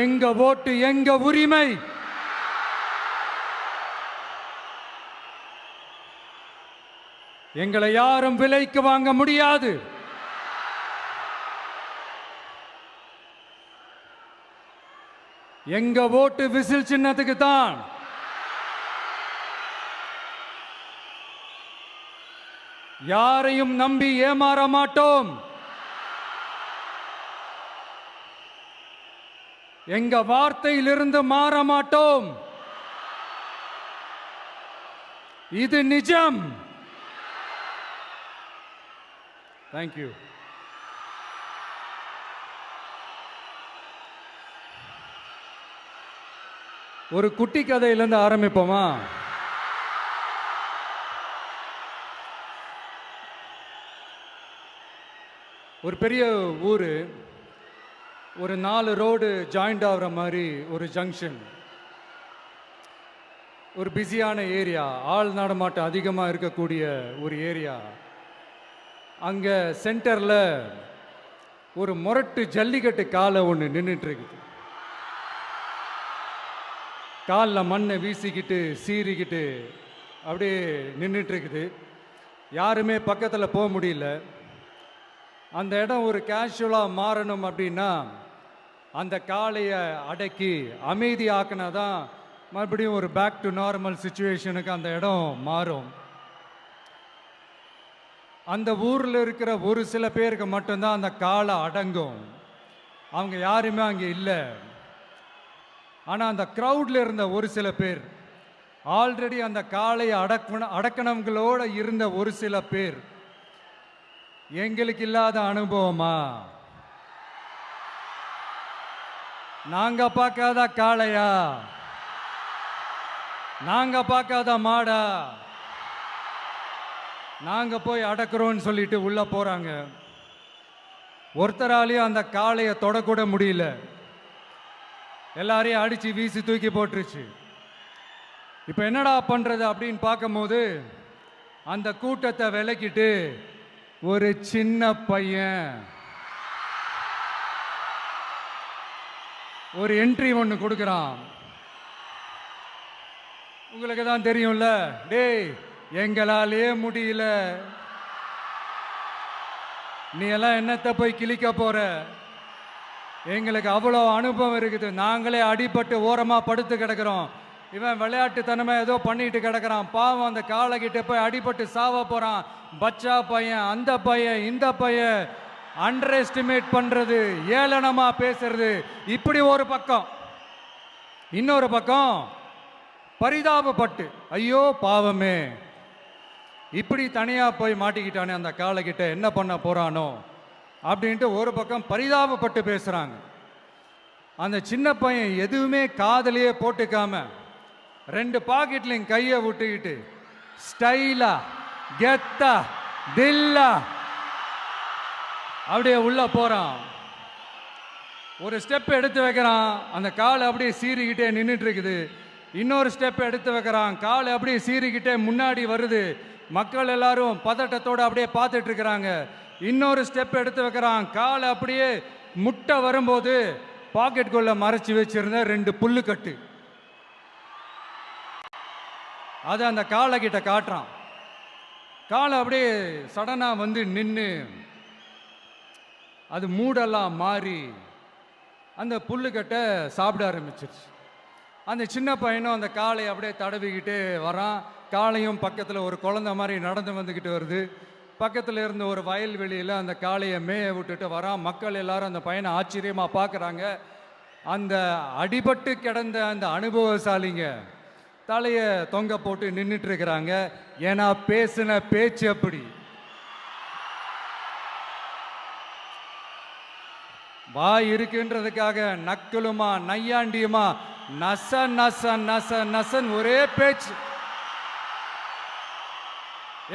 எங்க ஓட்டு எங்க உரிமை. எங்களை யாரும் விலைக்கு வாங்க முடியாது. எங்க ஓட்டு விசில் சின்னத்துக்கு தான். யாரையும் நம்பி ஏமாற மாட்டோம். எங்க வார்த்தையிலிருந்து மாற மாட்டோம். இது நிஜம். தேங்க்யூ. ஒரு குட்டி கதையிலிருந்து ஆரம்பிப்போமா? ஒரு பெரிய ஊர், ஒரு 4 ரோடு ஜாயிண்ட் ஆகிற மாதிரி ஒரு ஜங்ஷன், ஒரு பிஸியான ஏரியா, ஆள் நடமாட்டம் அதிகமாக இருக்கக்கூடிய ஒரு ஏரியா. அங்கே சென்டரில் ஒரு முரட்டு ஜல்லிக்கட்டு காலை ஒன்று நின்றுட்டு இருக்குது. காலில் மண்ணை வீசிக்கிட்டு சீறிக்கிட்டு அப்படியே நின்றுட்டு இருக்குது. யாருமே பக்கத்தில் போக முடியல. அந்த இடம் ஒரு கேஷுவலாக மாறணும் அப்படின்னா அந்த காளையை அடக்கி அமைதி ஆக்கினா தான் மறுபடியும் ஒரு பேக் டு நார்மல் சுச்சுவேஷனுக்கு அந்த இடம் மாறும். அந்த ஊரில் இருக்கிற ஒரு சில பேருக்கு மட்டும்தான் அந்த காளை அடங்கும். அவங்க யாருமே அங்கே இல்லை. ஆனால் அந்த க்ரௌடில் இருந்த ஒரு சில பேர், ஆல்ரெடி அந்த காளையை அடக்கணவங்களோடு இருந்த ஒரு சில பேர், எங்களுக்கு இல்லாத அனுபவமா? நாங்க பார்க்காத காளையா? நாங்க பார்க்காத மாடா? நாங்க போய் அடக்குறோம்னு சொல்லிட்டு உள்ள போறாங்க. ஒருத்தராலையும் அந்த காளையை தொடக்கூட முடியல. எல்லாரையும் அடிச்சு வீசி தூக்கி போட்டுருச்சு. இப்ப என்னடா பண்றது அப்படின்னு பார்க்கும்போது அந்த கூட்டத்தை விலக்கிட்டு ஒரு சின்ன பையன் ஒரு என்ட்ரி ஒன்று கொடுக்குறான். உங்களுக்கு தான் தெரியும்ல, டேய் எங்களாலே முடியல, நீ எல்லாம் என்னத்தை போய் கிழிக்க போற? எங்களுக்கு அவ்வளோ அனுபவம் இருக்குது, நாங்களே அடிபட்டு ஓரமா படுத்து கிடக்கிறோம். இவன் விளையாட்டுத்தனமா ஏதோ பண்ணிட்டு கிடக்கிறான், பாவம் அந்த காலை கிட்ட போய் அடிபட்டு சாவ போறான். பச்சா பையன், அந்த பையன், இந்த பையன், அண்டர் எஸ்டிமேட் பண்றது, ஏளனமா பேசுறது, இப்படி ஒரு பக்கம். இன்னொரு பக்கம் பரிதாபப்பட்டு, ஐயோ பாவமே, இப்படி தனியா போய் மாட்டிக்கிட்டானே அந்த காலை கிட்ட, என்ன பண்ண போறானோ அப்படின்ட்டு ஒரு பக்கம் பரிதாபப்பட்டு பேசுறாங்க. அந்த சின்ன பையன் எதுவுமே காதலையே போட்டுக்காம 2 பாக்கெட்லையும் கையை விட்டுக்கிட்டு ஸ்டைலா கெத்தா தில்லா அப்படியே உள்ள போறான். ஒரு ஸ்டெப் எடுத்து வைக்கிறான், அந்த காலை அப்படியே சீறிக்கிட்டே நின்றுட்டு இருக்குது. இன்னொரு ஸ்டெப் எடுத்து வைக்கிறான், காலை அப்படியே சீறிக்கிட்டே முன்னாடி வருது. மக்கள் எல்லாரும் பதட்டத்தோடு அப்படியே பார்த்துட்டு இருக்கிறாங்க. இன்னொரு ஸ்டெப் எடுத்து வைக்கிறான், காலை அப்படியே முட்டை வரும்போது பாக்கெட்டுக்குள்ள மறைச்சி வச்சிருந்த 2 புல்லுக்கட்டு அதை அந்த காலை கிட்ட காட்டுறான். காலை அப்படியே சடனா வந்து நின்று அது மூடெல்லாம் மாறி அந்த புல்லுக்கட்டை சாப்பிட ஆரம்பிச்சிருச்சு. அந்த சின்ன பையனும் அந்த காளையை அப்படியே தடவிக்கிட்டே வரான். காளையும் பக்கத்தில் ஒரு குழந்தை மாதிரி நடந்து வந்துக்கிட்டு வருது. பக்கத்தில் இருந்த ஒரு வயல்வெளியில் அந்த காளையை மேய விட்டுட்டு வரான். மக்கள் எல்லாரும் அந்த பையனை ஆச்சரியமாக பார்க்குறாங்க. அந்த அடிபட்டு கிடந்த அந்த அனுபவசாலிங்க தலையை தொங்க போட்டு நின்றுட்டு இருக்கிறாங்க. ஏன்னா பேசின பேச்சு அப்படி. வாய் இருக்குன்றதுக்காக நக்கலுமா நையாண்டியுமா நச நச நச நசன் ஒரே பேச்சு.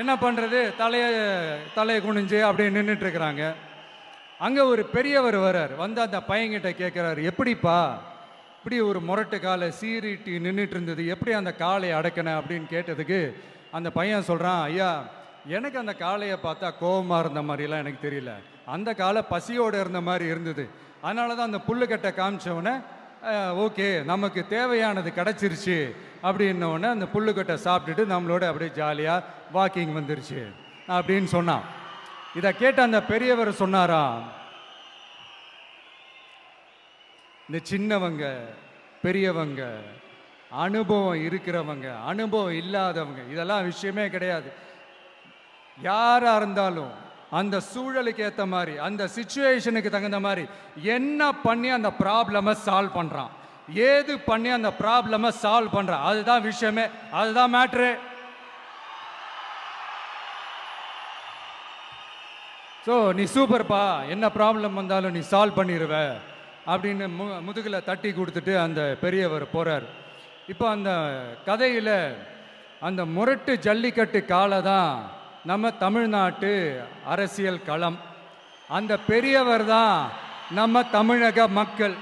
என்ன பண்றது, தலையை குனிஞ்சு அப்படியே நின்றுட்டு இருக்கிறாங்க. அங்க ஒரு பெரியவர் வர்றார். வந்து அந்த பையன்கிட்ட கேட்கிறாரு, எப்படிப்பா இப்படி ஒரு முரட்டு காலை சீறிட்டு நின்றுட்டு இருந்தது, எப்படி அந்த காளையை அடக்கின அப்படின்னு கேட்டதுக்கு அந்த பையன் சொல்றான், ஐயா எனக்கு அந்த காளையை பார்த்தா கோபமாக இருந்த மாதிரிலாம் எனக்கு தெரியல, அந்த காலை பசியோடு இருந்த மாதிரி இருந்தது. அதனால தான் அந்த புல்லுக்கட்டை காமிச்சவொடனே ஓகே நமக்கு தேவையானது கிடச்சிருச்சு அப்படின்னோடனே அந்த புல்லுக்கட்டை சாப்பிட்டுட்டு நம்மளோட அப்படியே ஜாலியாக வாக்கிங் வந்துருச்சு அப்படின்னு சொன்னான். இதை கேட்ட அந்த பெரியவர் சொன்னாராம், இந்த சின்னவங்க பெரியவங்க அனுபவம் இருக்கிறவங்க அனுபவம் இல்லாதவங்க இதெல்லாம் விஷயமே கிடையாது. யாரா இருந்தாலும் அந்த சூழலுக்கு ஏற்ற மாதிரி அந்த சிச்சுவேஷனுக்கு தகுந்த மாதிரி என்ன பண்ணி அந்த ப்ராப்ளமை சால்வ் பண்ணுறான், ஏது பண்ணி அந்த ப்ராப்ளமை சால்வ் பண்ணுறான், அதுதான் விஷயமே, அதுதான் மேட்ரு. ஸோ நீ சூப்பர்ப்பா, என்ன ப்ராப்ளம் வந்தாலும் நீ சால்வ் பண்ணிடுவ அப்படின்னு முதுகில் தட்டி கொடுத்துட்டு அந்த பெரியவர் போகிறார். இப்போ அந்த கதையில் அந்த முரட்டு ஜல்லிக்கட்டு காலை தான் நம்ம தமிழ்நாட்டு அரசியல் களம். அந்த பெரியவர் தான் நம்ம தமிழக மக்கள்.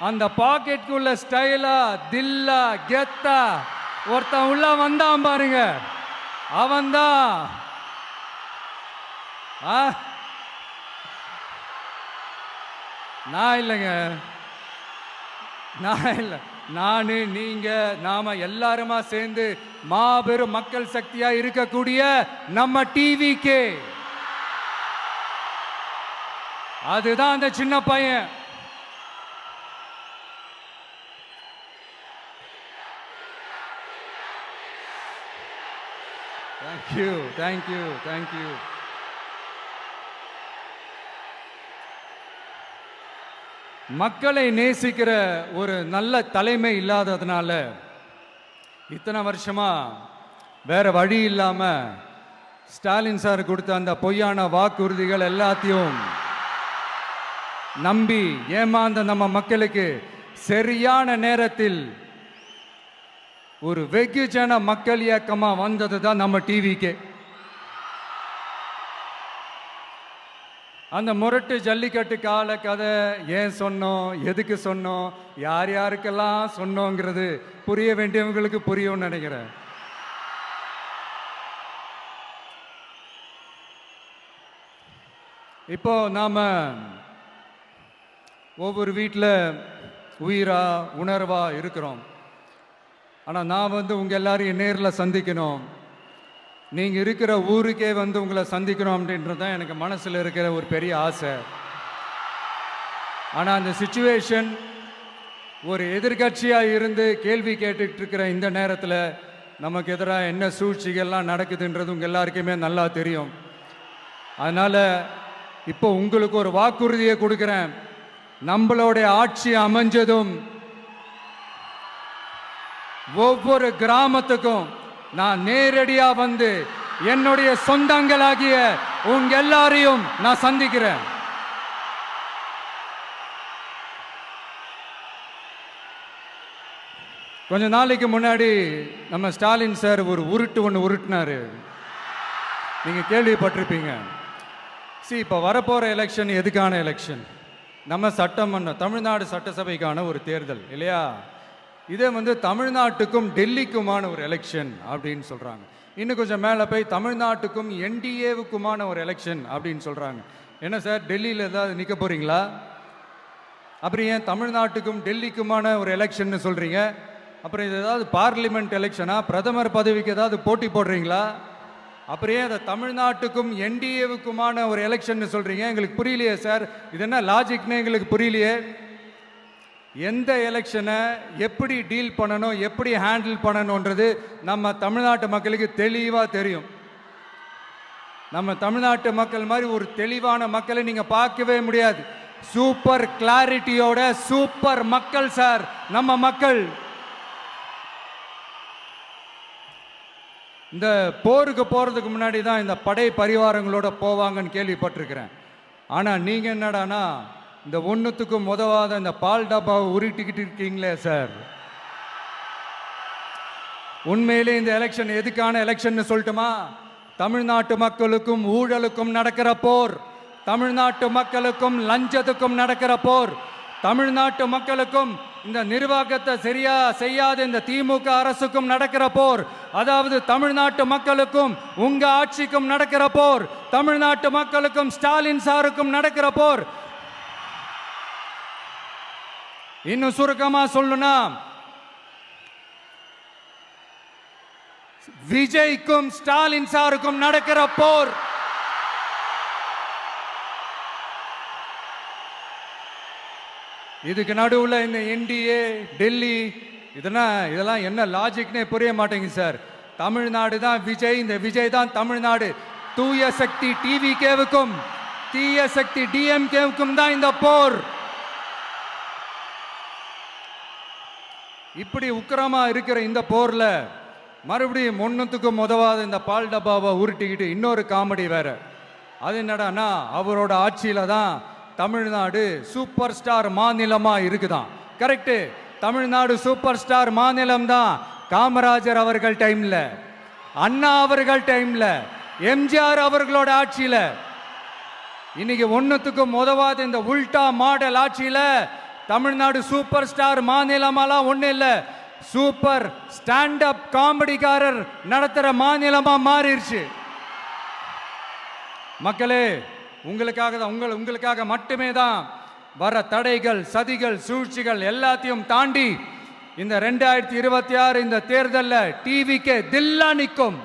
அந்த பாக்கெட்டுக்குள்ள ஸ்டைலா தில்லா கெத்தா ஒருத்தன் உள்ள வந்தான் பாருங்க, அவன்தான் நான் இல்லைங்க, நான் இல்லை, நானு நீங்க நாம எல்லாருமா சேர்ந்து மாபெரும் மக்கள் சக்தியா இருக்கக்கூடிய நம்ம டிவிகே, அதுதான் அந்த சின்ன பையன். Thank you thank you thank you. மக்களை நேசிக்கிற ஒரு நல்ல தலைமை இல்லாததுனால இத்தனை வருஷமா வேற வழி இல்லாம ஸ்டாலின் சார் கொடுத்த அந்த பொய்யான வாக்குறுதிகள் எல்லாத்தையும் நம்பி ஏமாந்த நம்ம மக்களுக்கு சரியான நேரத்தில் ஒரு வெகுஜன மக்கள் இயக்கமா வந்தது தான் நம்ம டிவிக்கு. அந்த முரட்டு ஜல்லிக்கட்டு கால கதை ஏன் சொன்னோம், எதுக்கு சொன்னோம், யார் யாருக்கெல்லாம் சொன்னோங்கிறது புரிய வேண்டியவங்களுக்கு புரியும்னு நினைக்கிறேன். இப்போ நாம ஒவ்வொரு வீட்டில் உயிரா உணர்வா இருக்கிறோம். ஆனால் நான் உங்கள் எல்லாரையும் நேரில் சந்திக்கணும், நீங்கள் இருக்கிற ஊருக்கே உங்களை சந்திக்கணும் அப்படின்றது தான் எனக்கு மனசில் இருக்கிற ஒரு பெரிய ஆசை. ஆனால் அந்த சிச்சுவேஷன் ஒரு எதிர்கட்சியாக இருந்து கேள்வி கேட்டுட்டு இருக்கிற இந்த நேரத்தில் நமக்கு எதிராக என்ன சூழ்ச்சிகள்லாம் நடக்குதுன்றது உங்கள் எல்லாருக்குமே நல்லா தெரியும். அதனால் இப்போ உங்களுக்கு ஒரு வாக்குறுதியை கொடுக்குறேன், நம்மளுடைய ஆட்சி அமைஞ்சதும் ஒவ்வொரு கிராமத்துக்கும் நான் நேரடியா வந்து என்னுடைய சொந்தங்களாகிய உங்க எல்லாரையும் நான் சந்திக்கிறேன். கொஞ்ச நாளைக்கு முன்னாடி நம்ம ஸ்டாலின் சார் ஒரு உருட்டு ஒன்று உருட்டினாரு, நீங்க கேள்விப்பட்டிருப்பீங்க. இப்போ வரப்போற எலெக்ஷன் எதுக்கான எலெக்ஷன்? நம்ம சட்டமன்ற தமிழ்நாடு சட்டசபைக்கான ஒரு தேர்தல் இல்லையா? இதே தமிழ்நாட்டுக்கும் டெல்லிக்குமான ஒரு எலெக்ஷன் அப்படின்னு சொல்கிறாங்க. இன்னும் கொஞ்சம் மேலே போய் தமிழ்நாட்டுக்கும் என்டிஏவுக்குமான ஒரு எலெக்ஷன் அப்படின்னு சொல்கிறாங்க. என்ன சார், டெல்லியில் ஏதாவது நிற்க போகிறீங்களா? அப்புறம் ஏன் தமிழ்நாட்டுக்கும் டெல்லிக்குமான ஒரு எலெக்ஷன் சொல்கிறீங்க? அப்புறம் இது ஏதாவது பார்லிமெண்ட் எலெக்ஷனா, பிரதமர் பதவிக்கு ஏதாவது போட்டி போடுறீங்களா? அப்புறம் ஏன் அதை தமிழ்நாட்டுக்கும் என்டிஏவுக்குமான ஒரு எலெக்ஷன் சொல்கிறீங்க? எங்களுக்கு புரியலையே சார், இது என்ன லாஜிக்னு எங்களுக்கு புரியலையே. எந்த எலெக்ஷனை எப்படி டீல் பண்ணணும், எப்படி ஹேண்டில் பண்ணணுன்றது நம்ம தமிழ்நாட்டு மக்களுக்கு தெளிவாக தெரியும். நம்ம தமிழ்நாட்டு மக்கள் மாதிரி ஒரு தெளிவான மக்களை நீங்கள் பார்க்கவே முடியாது. சூப்பர் கிளாரிட்டியோட சூப்பர் மக்கள் சார் நம்ம மக்கள். இந்த போருக்கு போகிறதுக்கு முன்னாடி தான் இந்த படை பரிவாரங்களோட போவாங்கன்னு கேள்விப்பட்டிருக்கிறேன். ஆனால் நீங்கள் என்னடானா இந்த ஒன்றுத்துக்கும் உதவாத இந்த பால் டப்பாவை உருட்டிக்கிட்டு இருக்கீங்களே சார். உண்மையிலே இந்த எலெக்ஷன் எதுக்கான எலெக்ஷன் சொல்லட்டுமா? தமிழ்நாட்டு மக்களுக்கும் ஊழலுக்கும் நடக்கிற போர், தமிழ்நாட்டு மக்களுக்கும் லஞ்சத்துக்கும் நடக்கிற போர், தமிழ்நாட்டு மக்களுக்கும் இந்த நிர்வாகத்தை சரியா செய்யாத இந்த திமுக அரசுக்கும் நடக்கிற போர், அதாவது தமிழ்நாட்டு மக்களுக்கும் உங்க ஆட்சிக்கும் நடக்கிற போர், தமிழ்நாட்டு மக்களுக்கும் ஸ்டாலின் சாருக்கும் நடக்கிற போர். இன்னும் சுருக்கமா சொல்லணும்னா விஜய்க்கும் ஸ்டாலின் சாருக்கும் நடக்கிற போர் இதுக்கு நடுவுல இந்த என்டிஏ டெல்லி இதெல்லாம் என்ன லாஜிக்னே புரிய மாட்டேங்குது சார். தமிழ்நாடு தான் விஜய், இந்த விஜய் தான் தமிழ்நாடு. தூய சக்தி டிவிகேவுக்கும் தீய சக்தி டிஎம்கேவுக்கும் தான் இந்த போர். இப்படி உக்கிரமா இருக்கிற இந்த போர்ல மறுபடியும் ஒன்னுத்துக்கும் உதவாத இந்த பால் டப்பாவை உருட்டிக்கிட்டு இன்னொரு காமெடி வேற. அது என்னடான்னா, அவரோட ஆட்சியில தான் தமிழ்நாடு சூப்பர் ஸ்டார் மாநிலமா இருக்குதான். கரெக்ட், தமிழ்நாடு சூப்பர் ஸ்டார் மாநிலம் தான். காமராஜர் அவர்கள் டைம்ல, அண்ணா அவர்கள் டைம்ல, எம்ஜிஆர் அவர்களோட ஆட்சியில. இன்னைக்கு ஒன்னுத்துக்கும் உதவாத இந்த உல்டா மாடல் ஆட்சியில தமிழ்நாடு சூப்பர் ஸ்டார் மாநிலமாலாம் ஒண்ணு இல்ல, சூப்பர் ஸ்டாண்ட் அப் காமெடிக்காரர் நடத்துற மாநிலமா மாறிடுச்சு. மக்களே, உங்களுக்காக மட்டுமே தான் வர தடைகள், சதிகள், சூழ்ச்சிகள் எல்லாத்தையும் தாண்டி இந்த 2026 இந்த தேர்தலில் டிவிக்கு தில்லா நிற்கும்.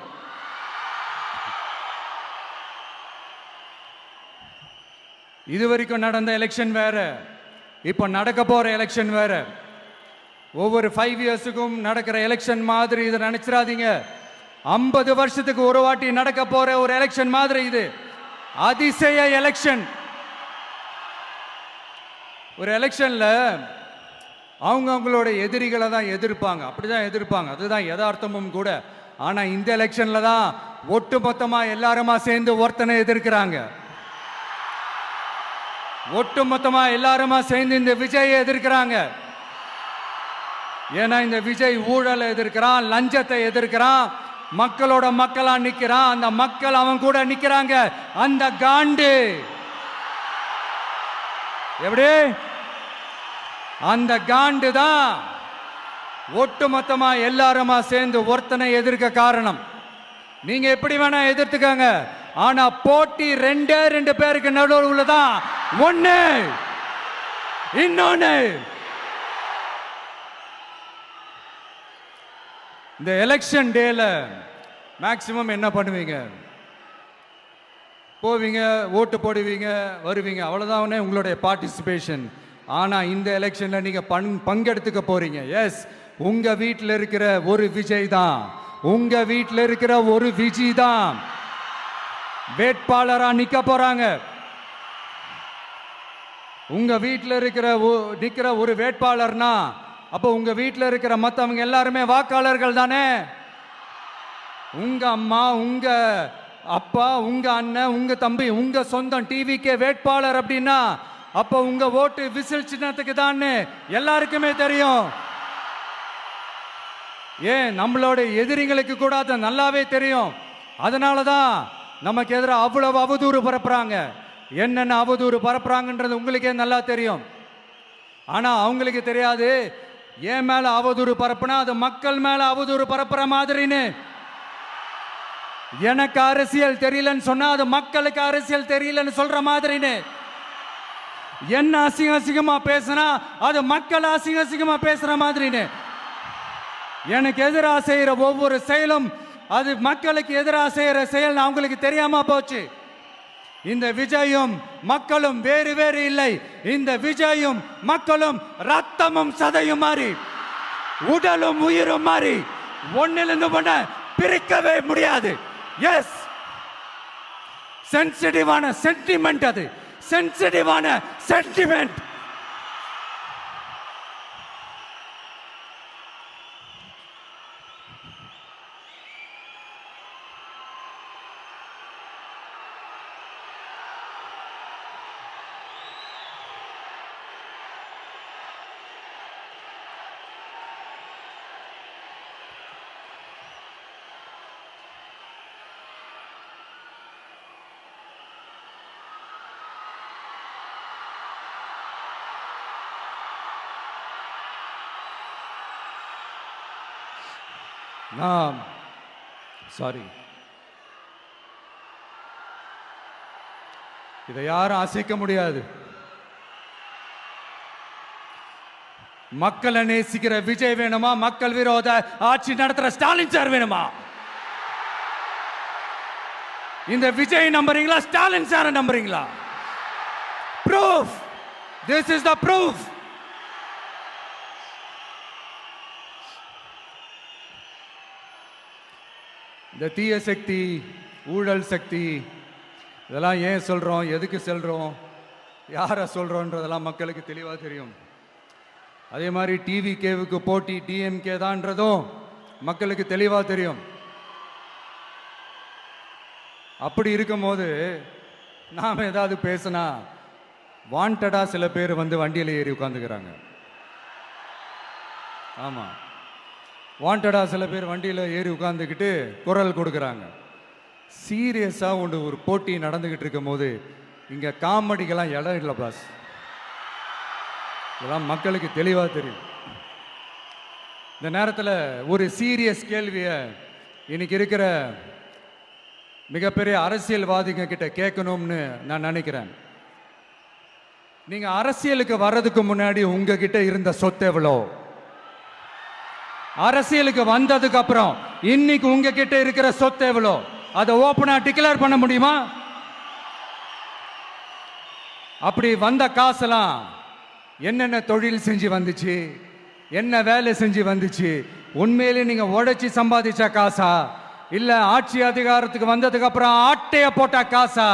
இதுவரைக்கும் நடந்த எலெக்ஷன் வேற, இப்ப நடக்க போற எலெக்ஷன் வேற. ஒவ்வொரு 5 இயர்ஸுக்கும் நடக்கிற எலெக்ஷன் மாதிரி இதை நினைச்சிடாதீங்க. 50 வருஷத்துக்கு ஒரு வாட்டி நடக்க போற ஒரு எலெக்ஷன் மாதிரி இது. அதிசய எலெக்ஷன். ஒரு எலெக்ஷன்ல அவங்களோட எதிரிகளை தான் எதிர்ப்பாங்க, அப்படிதான் எதிர்ப்பாங்க, அதுதான் யதார்த்தமும் கூட. ஆனா இந்த எலெக்ஷன்ல தான் ஒட்டுமொத்தமா எல்லாருமா சேர்ந்து ஒருத்தனை எதிர்க்கிறாங்க. ஒட்டுமொத்தமா எல்லாருமா சேர்ந்து இந்த விஜயை எதிர்க்கிறாங்க. ஏன்னா இந்த விஜய் ஊழலை எதிர்க்கிறான், லஞ்சத்தை எதிர்க்கிறான், மக்களோட மக்களா நிக்கிறான். அந்த மக்கள் அவன் கூட நிக்கிறாங்க. அந்த காண்டு எப்படி, அந்த காண்டு தான் ஒட்டுமொத்தமா எல்லாருமா சேர்ந்து ஒருத்தனை எதிர்க்க காரணம். நீங்க எப்படி வேணா எதிர்த்துக்காங்க, ஆனா போட்டி ரெண்டு பேருக்கு நடுவுல தான். ஒண்ணு இன்னொன்னு. இந்த எலெக்ஷன் டேல மேக்சிமம் என்ன பண்ணுவீங்க? போவீங்க, ஓட்டு போடுவீங்க, வருவீங்க, அவ்வளவுதான் உங்களுடைய பார்ட்டிசிபேஷன். ஆனா இந்த எலெக்ஷன்ல நீங்க பங்கெடுத்துக்க போறீங்க. எஸ், உங்க வீட்டில் இருக்கிற ஒரு விஜய் தான், உங்க வீட்டில் இருக்கிற ஒரு விஜய் தான் வேட்பாளரா நிக்க போறாங்க. உங்க வீட்டில் நிக்கிற ஒரு வேட்பாளர்னா அப்போ உங்க வீட்டில் இருக்கிற மற்றவங்க எல்லாருமே வாக்காளர்கள் தானே. உங்க அம்மா, உங்க அப்பா, உங்க அண்ணன், உங்க தம்பி, உங்க சொந்தம் டிவிக்கே வேட்பாளர் அப்படின்னா அப்போ உங்க ஓட்டு விசில் சின்னத்துக்கு தான் எல்லாருக்குமே தெரியும். ஏன், நம்மளோட எதிரிங்களுக்கு கூட அது நல்லாவே தெரியும். அதனாலதான் நமக்கு எதிராக அவ்வளவு அவதூறு பரப்புறாங்க. என்னென்ன அவதூறு பரப்புறாங்கன்றது உங்களுக்கே நல்லா தெரியும். ஆனா அவங்களுக்கு தெரியாது, ஏன் மேல அவதூறு பரப்புனா அது மக்கள் மேல அவதூறு பரப்புற மாதிரின்னு. எனக்கு அரசியல் தெரியலன்னு சொன்னா அது மக்களுக்கு அரசியல் தெரியலன்னு சொல்ற மாதிரின்னு. என்ன அசிங்கமா பேசுனா அது மக்கள் அசிங்கமா பேசுற மாதிரின்னு. எனக்கு எதிராக செய்யற ஒவ்வொரு செயலும் அது மக்களுக்கு எதிராக செய்யற செயல் அவங்களுக்கு தெரியாம போச்சு. இந்த விஜயும் மக்களும் வேறு வேறு இல்லை. இந்த விஜயும் மக்களும் ரத்தமும் சதையும் மாறி, உடலும் உயிரும் மாறி, ஒன்னிலிருந்து ஒண்ண பிரிக்கவே முடியாது. எஸ், சென்சிட்டிவான சென்டிமெண்ட், அது சென்சிட்டிவான சென்டிமெண்ட். சாரி, இதை யாரும் அசைக்க முடியாது. மக்களை நேசிக்கிற விஜய் வேணுமா, மக்கள் விரோத ஆட்சி நடத்துற ஸ்டாலின் சார் வேணுமா? இந்த விஜய் நம்புறீங்களா, ஸ்டாலின் சார் நம்புறீங்களா? proof, this is the proof. இந்த தீய சக்தி, ஊழல் சக்தி, இதெல்லாம் ஏன் சொல்றோம், எதுக்கு சொல்றோம், யாரை சொல்றோன்றதெல்லாம் மக்களுக்கு தெளிவாக தெரியும். அதே மாதிரி டிவிகேவுக்கு போட்டி டிஎம்கே தான்றதும் மக்களுக்கு தெளிவாக தெரியும். அப்படி இருக்கும்போது நாம் ஏதாவது பேசினா வாண்டடா சில பேர் வந்து வண்டியில் ஏறி உட்காந்துக்கிறாங்க. ஆமாம், வாண்டடா சில பேர் வண்டியில் ஏறி உட்காந்துக்கிட்டு குரல் கொடுக்குறாங்க. சீரியஸாக ஒரு போட்டி நடந்துக்கிட்டு இருக்கும் போது இங்கே காமெடிக்கெல்லாம் இடம் இல்லை பாஸ். இதெல்லாம் மக்களுக்கு தெளிவாக தெரியும். இந்த நேரத்தில் ஒரு சீரியஸ் கேள்வியை இன்னைக்கு இருக்கிற மிகப்பெரிய அரசியல்வாதிங்க கிட்ட கேட்கணும்னு நான் நினைக்கிறேன். நீங்க அரசியலுக்கு வர்றதுக்கு முன்னாடி உங்ககிட்ட இருந்த சொத்து எவ்வளோ? அரசியலுக்கு வந்ததுக்கு அப்புறம் இன்னைக்கு உங்ககிட்ட இருக்கிற சொத்து எவ்வளோ? அதை ஓப்பனா டிக்ளேர் பண்ண முடியுமா? அப்படி வந்த காசெல்லாம் என்னென்ன தொழில் செஞ்சு வந்துச்சு, என்ன வேலை செஞ்சு வந்துச்சு, உண்மையிலே நீங்க உழைச்சி சம்பாதிச்ச காசா, இல்ல ஆட்சி அதிகாரத்துக்கு வந்ததுக்கு அப்புறம் ஆட்டைய போட்ட காசா?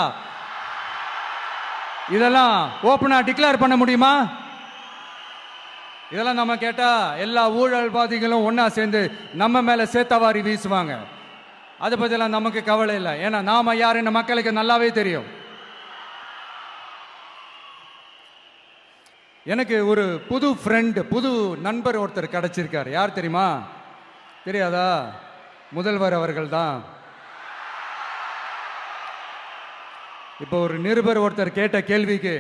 இதெல்லாம் ஓப்பனா டிக்ளேர் பண்ண முடியுமா? இதெல்லாம் நம்ம கேட்டா எல்லா ஊழல்வாதிகளும் ஒன்னா சேர்ந்து நம்ம மேல சேத்தவாரி வீசுவாங்க. அதை பத்திலாம் நமக்கு கவலை இல்லை. ஏன்னா நாம யாருன்னு மக்களுக்கு நல்லாவே தெரியும். எனக்கு ஒரு புது ஃப்ரெண்ட், புது நண்பர் ஒருத்தர் கிடைச்சிருக்கார். யார் தெரியுமா? தெரியாதா? முதல்வர் அவர்கள் தான். இப்போ ஒரு நிருபர் ஒருத்தர் கேட்ட கேள்விக்கு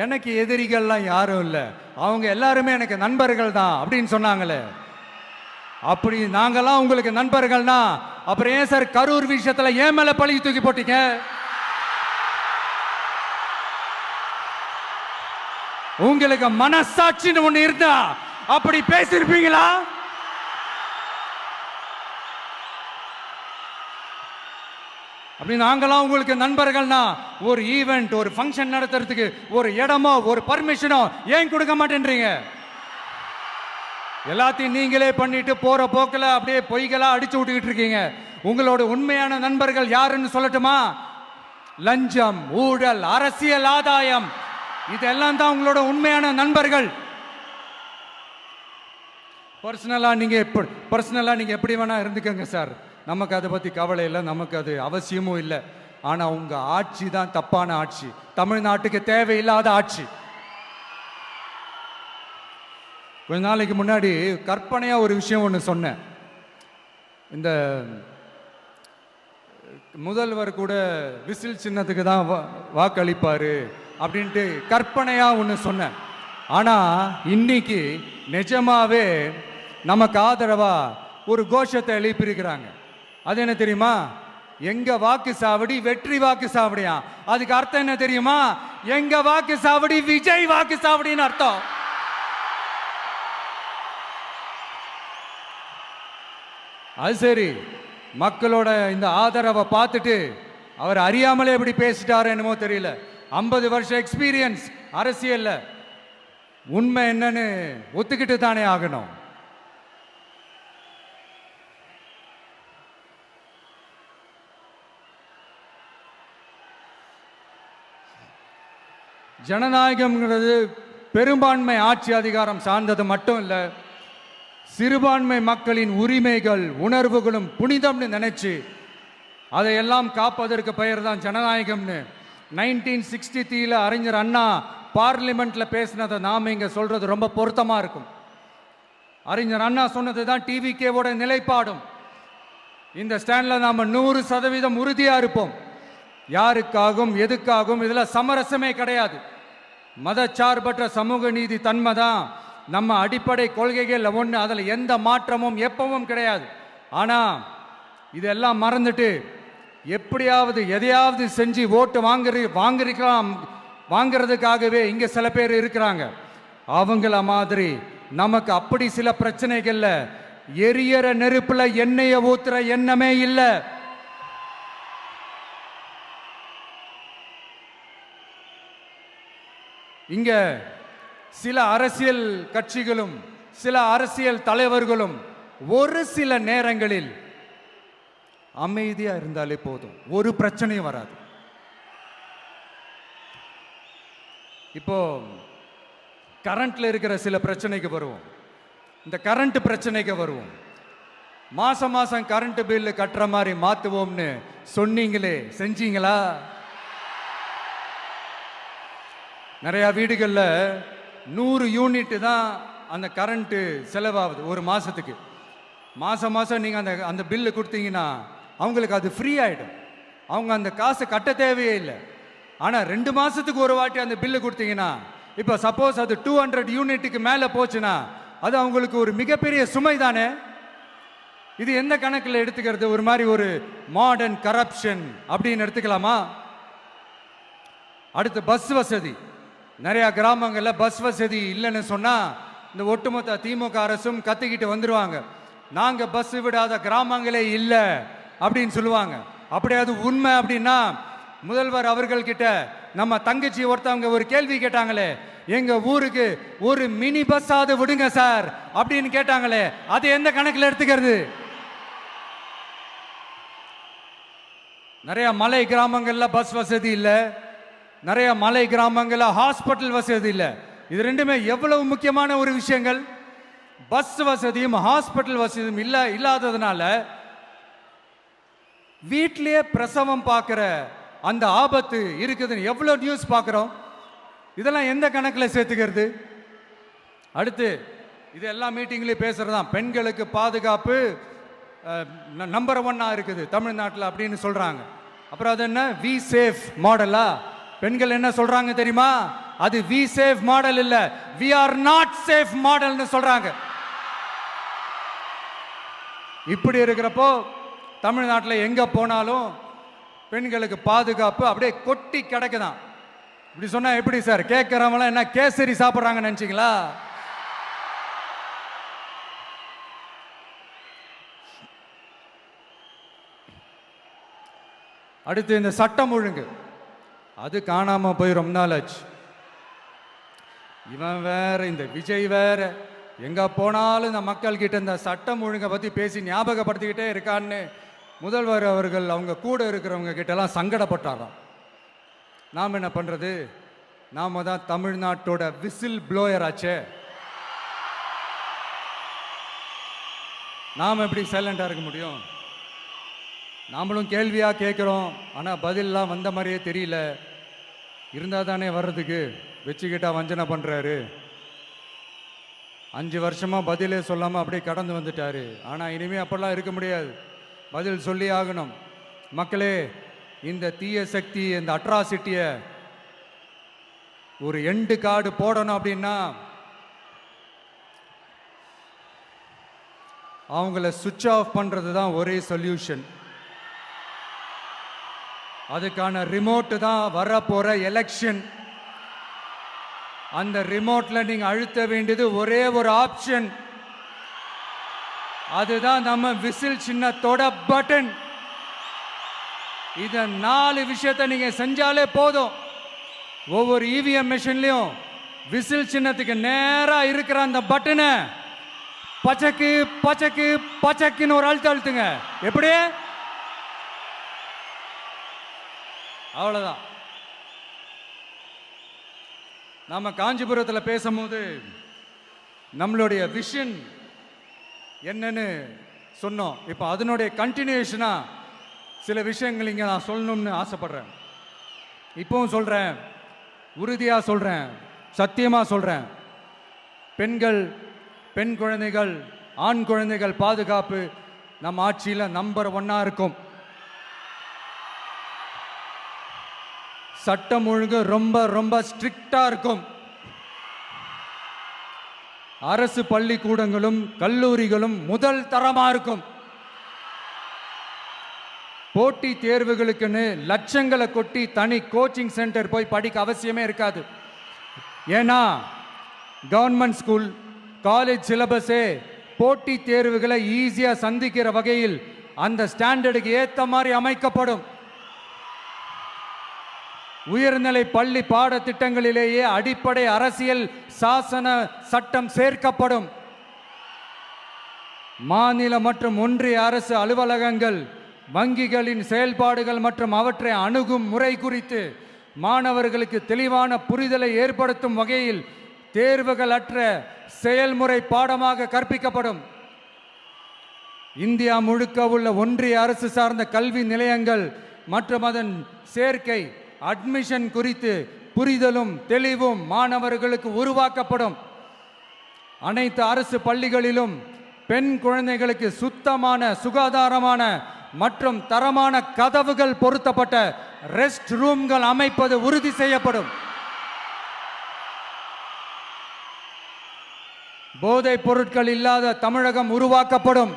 எனக்கு எதிரிகள்லாம் யாரும் இல்லை, அவங்க எல்லாருமே எனக்கு நண்பர்கள் தான் அப்படின்னு சொன்னாங்களே. அப்படி நாங்கெல்லாம் உங்களுக்கு நண்பர்கள்னா அப்புறம் ஏன் சார் கரூர் விஷயத்துல ஏன் மேல பழி தூக்கி போட்டீங்க? உங்களுக்கு மனசாட்சின்னு ஒண்ணு இருந்தா அப்படி பேசிருப்பீங்களா? அப்படி நாங்களாம் உங்களுக்கு நண்பர்கள்னா ஒரு ஈவெண்ட், ஒரு ஃபங்க்ஷன் நடத்துறதுக்கு ஒரு இடமோ ஒரு பர்மிஷனோ ஏன் கொடுக்க மாட்டேன்றீங்க? எல்லாத்தையும் நீங்களே பண்ணிட்டு போற போக்கில் அப்படியே பொய்களா அடிச்சு விட்டுக்கிட்டு இருக்கீங்க. உங்களோட உண்மையான நண்பர்கள் யாருன்னு சொல்லட்டுமா? லஞ்சம், ஊழல், அரசியல் ஆதாயம், இதெல்லாம் தான் உங்களோட உண்மையான நண்பர்கள். பர்சனலா நீங்க எப்படி வேணா இருந்துக்கங்க சார், நமக்கு அதை பத்தி கவலை இல்லை, நமக்கு அது அவசியமும் இல்லை. ஆனா உங்க ஆட்சி தான் தப்பான ஆட்சி, தமிழ்நாட்டுக்கு தேவையில்லாத ஆட்சி. கொஞ்ச நாளைக்கு முன்னாடி கற்பனையா ஒரு விஷயம் ஒன்று சொன்னேன். இந்த முதல்வர் கூட விசில் சின்னத்துக்கு தான் வாக்களிப்பாரு அப்படின்ட்டு கற்பனையா ஒன்று சொன்னேன். ஆனா இன்னைக்கு நிஜமாவே நமக்கு ஆதரவா ஒரு கோஷத்தை எழுப்பியிருக்கிறாங்க. அது என்ன தெரியுமா? எங்க வாக்கு சாவடி வெற்றி வாக்கு சாவடியா. அதுக்கு அர்த்தம் என்ன தெரியுமா? எங்க வாக்கு சாவடி விஜய் வாக்கு சாவடின்னு அர்த்தம். அது சரி, மக்களோட இந்த ஆதரவை பார்த்துட்டு அவர் அறியாமலே எப்படி பேசிட்டாரு என்னமோ தெரியல. 50 வருஷம் எக்ஸ்பீரியன்ஸ் அரசியல்ல, உண்மை என்னன்னு ஒத்துக்கிட்டு தானே ஆகணும். ஜனநாயகம்ங்கிறது பெரும்பான்மை ஆட்சி அதிகாரம் சார்ந்தது மட்டும் இல்லை, சிறுபான்மை மக்களின் உரிமைகள் உணர்வுகளும் புனிதம்னு நினைச்சு அதையெல்லாம் காப்பதற்கு பெயர் தான் ஜனநாயகம்னு 1963 அறிஞர் அண்ணா பார்லிமெண்ட்ல பேசினதை நாம இங்க சொல்றது ரொம்ப பொருத்தமா இருக்கும். அறிஞர் அண்ணா சொன்னது தான் டிவிகேவோட நிலைப்பாடும். இந்த ஸ்டாண்ட்ல நாம 100% உறுதியா இருப்போம். யாருக்காகவும் எதுக்காகவும் இதுல சமரசமே கிடையாது. மதச்சார்பற்ற சமூக நீதி தன்மை தான் நம்ம அடிப்படை கொள்கைகள் ஒன்று, அதில் எந்த மாற்றமும் எப்பவும் கிடையாது. ஆனால் இதெல்லாம் மறந்துட்டு எப்படியாவது எதையாவது செஞ்சு ஓட்டு வாங்குறதுக்காகவே இங்கே சில பேர் இருக்கிறாங்க. அவங்கள மாதிரி நமக்கு அப்படி சில பிரச்சனைகள்ல எரியற நெருப்புல எண்ணெய ஊத்துற எண்ணமே இல்ல. இங்க சில அரசியல் கட்சிகளும் சில அரசியல் தலைவர்களும் ஒரு சில நேரங்களில் அமைதியா இருந்தாலே போதும், ஒரு பிரச்சனையும் வராது. இப்போ கரண்ட்ல இருக்கிற சில பிரச்சனைக்கு வருவோம். இந்த கரண்ட் பிரச்சனைக்கு வருவோம். மாசம் மாசம் கரண்ட் பில் கட்டுற மாதிரி மாத்துவோம்னு சொன்னீங்களே, செஞ்சீங்களா? நிறைய வீடுகளில் 100 யூனிட் தான் அந்த கரண்ட்டு செலவாகுது ஒரு மாசத்துக்கு. மாசம் மாசம் நீங்க அந்த பில்லு கொடுத்தீங்கன்னா அவங்களுக்கு அது ஃப்ரீ ஆயிடும். அவங்க அந்த காசு கட்ட தேவையே இல்லை. ஆனா 2 மாசத்துக்கு ஒரு வாட்டி அந்த பில்லு கொடுத்தீங்கன்னா, இப்போ சப்போஸ் அது 200 யூனிட்டுக்கு மேல போச்சுன்னா அது அவங்களுக்கு ஒரு மிகப்பெரிய சுமை தானே. இது எந்த கணக்கில் எடுத்துக்கிறது? ஒரு மாதிரி ஒரு மாடர்ன் கரப்ஷன் அப்படின்னு எடுத்துக்கலாமா? அடுத்து பஸ் வசதி. நிறைய கிராமங்களில் பஸ் வசதி இல்லைன்னு சொன்னா இந்த ஒட்டுமொத்த திமுக அரசும் கத்திக்கிட்டு வந்துருவாங்க. நாங்க பஸ் விடாத கிராமங்களே இல்லை அப்படின்னு சொல்லுவாங்க. அப்படியே அது உண்மை அப்படின்னா முதல்வர் அவர்கள் கிட்ட நம்ம தங்கச்சி ஒருத்தவங்க ஒரு கேள்வி கேட்டாங்களே, எங்க ஊருக்கு ஒரு மினி பஸ் ஆவது விடுங்க சார் அப்படின்னு கேட்டாங்களே, அது எந்த கணக்கில் எடுத்துக்கிறது? நிறைய மலை கிராமங்கள்ல பஸ் வசதி இல்லை, நிறைய மலை கிராமங்கள்ல ஹாஸ்பிட்டல் வசதி இல்லை. இது ரெண்டுமே எவ்வளவு முக்கியமான ஒரு விஷயங்கள். பஸ் வசதியும் ஹாஸ்பிட்டல் வசதியும் இல்லாததுனால வீட்டிலேயே பிரசவம் பார்க்கிற அந்த ஆபத்து இருக்குதுன்னு எவ்வளவு நியூஸ் பார்க்கிறோம். இதெல்லாம் எந்த கணக்கில் சேர்த்துக்கிறது? அடுத்து இது எல்லா மீட்டிங்லயும் பேசுறதுதான், பெண்களுக்கு பாதுகாப்பு நம்பர் 1 இருக்குது தமிழ்நாட்டில் அப்படின்னு சொல்றாங்க. அப்புறம் அது என்ன, வி சேஃப் மாடலா? பெண்கள் என்ன சொல்றாங்க தெரியுமா? அது வி சேஃப் மாடல் இல்ல, வி ஆர் நாட் சேஃப் மாடல்னு சொல்றாங்க. இப்படி இருக்கிறப்போ தமிழ்நாட்டில் எங்க போனாலும் பெண்களுக்கு பாதுகாப்பு அப்படியே கொட்டி கிடக்குதான். இப்படி சொன்னா எப்படி சார்? கேட்கிறவங்க என்ன கேசரி சாப்பிடுறாங்கன்னு நினைச்சீங்களா? அடுத்து இந்த சட்டம் ஒழுங்கு, அது காணாம போய் ரொம்ப நாள் ஆச்சு. இவன் வேற, இந்த விஜய் வேற, எங்க போனாலும் இந்த மக்கள் கிட்ட இந்த சட்டம் ஒழுங்கை பத்தி பேசி ஞாபகப்படுத்திக்கிட்டே இருக்கான்னு முதல்வர் அவர்கள் அவங்க கூட இருக்கிறவங்க கிட்ட எல்லாம் சங்கடப்பட்டாராம். நாம் என்ன பண்றது? நாம தான் தமிழ்நாட்டோட விசில் ப்ளோயர் ஆச்சே. நாம எப்படி சைலண்டா இருக்க முடியும்? நாமளும் கேள்வியா கேட்கிறோம், ஆனா பதிலெல்லாம் வந்த மாதிரியே தெரியல. இருந்தா தானே வர்றதுக்கு, வச்சுக்கிட்டா வஞ்சனை பண்றாரு. 5 வருஷமா பதிலே சொல்லாம அப்படியே கடந்து வந்துட்டாரு. ஆனா இனிமே அப்படிலாம் இருக்க முடியாது, பதில் சொல்லி ஆகணும். மக்களே, இந்த தீய சக்தி, இந்த அட்ராசிட்டிய ஒரு எண்டு கார்டு போடணும் அப்படின்னா அவங்கள சுவிட்ச் ஆஃப் பண்றது தான் ஒரே சொல்யூஷன். அதுக்கான ரிமோட் தான் வரப்போற எலெக்ஷன். அந்த ரிமோட்ல நீங்க அழுத்த வேண்டியது ஒரே ஒரு ஆப்ஷன், அதுதான் நம்ம விசில் சின்னத்தோட பட்டன். இத 4 விஷயத்தை நீங்க செஞ்சாலே போதும். ஒவ்வொரு இவிஎம் மெஷின்லயும் விசில் சின்னத்துக்கு நேரா இருக்கிற அந்த பட்டனை பச்சக்கு பச்சக்கு பச்சக்குன்னு ஒரு அழுத்துங்க. எப்படி? அவ்வளவுதான். நாம காஞ்சிபுரத்தில் பேசும்போது நம்மளுடைய விஷன் என்னன்னு சொன்னோம். இப்போ அதனுடைய கண்டினியூஷனா சில விஷயங்கள் இங்க நான் சொல்லணும்னு ஆசைப்படுறேன். இப்பவும் சொல்றேன், உறுதியா சொல்றேன், சத்தியமா சொல்றேன். பெண்கள், பெண் குழந்தைகள், ஆண் குழந்தைகள் பாதுகாப்பு நம்ம ஆட்சியில் நம்பர் 1 இருக்கும். சட்டம் ஒழுங்கு ரொம்ப ரொம்ப ஸ்ட்ரிக்டா இருக்கும். அரசு பள்ளிக்கூடங்களும் கல்லூரிகளும் முதல் தரமா இருக்கும். போட்டி தேர்வுகளுக்குன்னு லட்சங்களை கொட்டி தனி கோச்சிங் சென்டர் போய் படிக்க அவசியமே இருக்காது. ஏன்னா கவர்மெண்ட் ஸ்கூல், காலேஜ் சிலபஸே போட்டி தேர்வுகளை ஈஸியா சந்திக்கிற வகையில் அந்த ஸ்டாண்டர்டுக்கு ஏத்த மாதிரி அமைக்கப்படும். உயர்நிலை பள்ளி பாடத்திட்டங்களிலேயே அடிப்படை அரசியல் சாசன சட்டம் சேர்க்கப்படும். மாநில மற்றும் ஒன்றிய அரசு அலுவலகங்கள், வங்கிகளின் செயல்பாடுகள் மற்றும் அவற்றை அணுகும் முறை குறித்து மாணவர்களுக்கு தெளிவான புரிதலை ஏற்படுத்தும் வகையில் தேர்வுகள் அற்ற செயல்முறை பாடமாக கற்பிக்கப்படும். இந்தியா முழுக்க உள்ள ஒன்றிய அரசு சார்ந்த கல்வி நிலையங்கள் மற்றும் அதன் சேர்க்கை அட்மிஷன் குறித்து புரிதலும் தெளிவும் மாணவர்களுக்கு உருவாக்கப்படும். அனைத்து அரசு பள்ளிகளிலும் பெண் குழந்தைகளுக்கு சுத்தமான, சுகாதாரமான மற்றும் தரமான கதவுகள் பொருத்தப்பட்ட ரெஸ்ட் ரூம்கள் அமைப்பது உறுதி செய்யப்படும். போதைப் பொருட்கள் இல்லாத தமிழகம் உருவாக்கப்படும்.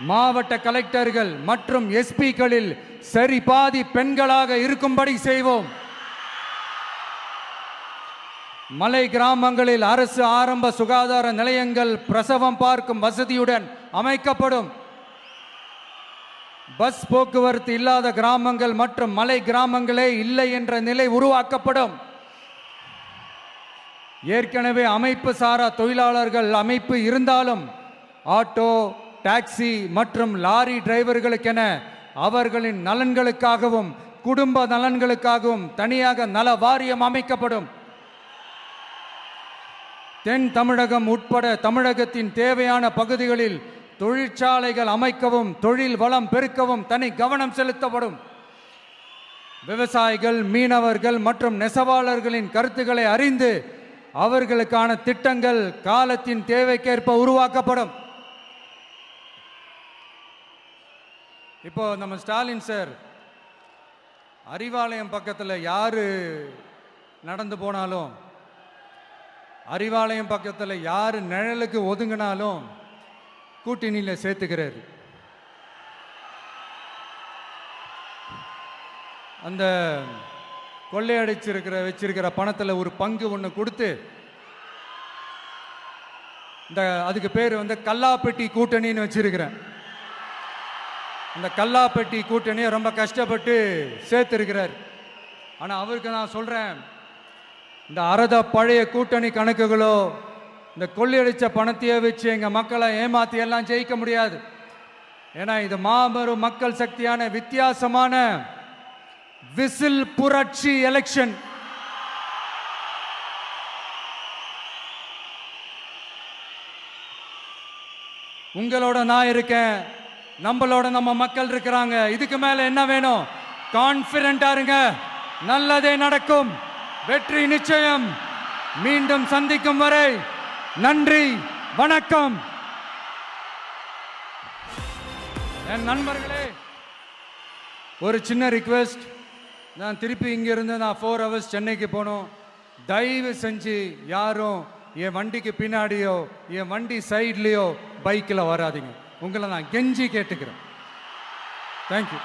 மாவட்ட கலெக்டர்கள் மற்றும் எஸ்பிக்களில் சரி பாதி பெண்களாக இருக்கும்படி செய்வோம். மலை கிராமங்களில் அரசு ஆரம்ப சுகாதார நிலையங்கள் பிரசவம் பார்க்கும் வசதியுடன் அமைக்கப்படும். பஸ் போக்குவரத்து இல்லாத கிராமங்கள் மற்றும் மலை கிராமங்களே இல்லை என்ற நிலை உருவாக்கப்படும். ஏற்கனவே அமைப்பு சாரா தொழிலாளர்கள் அமைப்பு இருந்தாலும் ஆட்டோ, டாக்ஸி மற்றும் லாரி டிரைவர்களுக்கென அவர்களின் நலன்களுக்காகவும் குடும்ப நலன்களுக்காகவும் தனியாக நல வாரியம் அமைக்கப்படும். தென் தமிழகம் உட்பட தமிழகத்தின் தேவையான பகுதிகளில் தொழிற்சாலைகள் அமைக்கவும் தொழில் வளம் பெருக்கவும் தனி கவனம் செலுத்தப்படும். விவசாயிகள், மீனவர்கள் மற்றும் நெசவாளர்களின் கருத்துக்களை அறிந்து அவர்களுக்கான திட்டங்கள் காலத்தின் தேவைக்கேற்ப உருவாக்கப்படும். இப்போ நம்ம ஸ்டாலின் சார் அறிவாலயம் பக்கத்தில் யாரு நடந்து போனாலும், அறிவாலயம் பக்கத்தில் யாரு நிழலுக்கு ஒதுங்கினாலும் கூட்டணியில் சேர்த்துக்கிறார். அந்த வச்சிருக்கிற பணத்தில் ஒரு பங்கு ஒன்று கொடுத்து அதுக்கு பேர் கல்லாப்பெட்டி கூட்டணின்னு வச்சிருக்கிறேன். அந்த கல்லாப்பெட்டி கூட்டணியை ரொம்ப கஷ்டப்பட்டு சேர்த்திருக்கிறார். ஆனால் அவருக்கு நான் சொல்றேன், இந்த அறத பழைய கூட்டணி கணக்குகளோ இந்த கொள்ளையடிச்ச பணத்தையே வச்சு எங்க மக்களை ஏமாத்தி எல்லாம் ஜெயிக்க முடியாது. ஏன்னா இது மாபெரும் மக்கள் சக்தியான வித்தியாசமான விசில் புரட்சி எலெக்ஷன். உங்களோட நான் இருக்கேன், நம்மளோட நம்ம மக்கள் இருக்கிறாங்க. இதுக்கு மேல என்ன வேணும்? கான்பிடென்ட்டா இருங்க, நல்லதே நடக்கும், வெற்றி நிச்சயம். மீண்டும் சந்திக்கும் வரை நன்றி, வணக்கம். என் நண்பர்களே, ஒரு சின்ன ரிக்வெஸ்ட். நான் திருப்பி இங்கிருந்து 4 hours சென்னைக்கு போகணும். தயவு செஞ்சு யாரும் என் வண்டிக்கு பின்னாடியோ என் வண்டி சைட்லேயோ பைக்கில் வராதிங்க. உங்களை நான் கெஞ்சி கேட்டுக்கிறேன். தேங்க்யூ.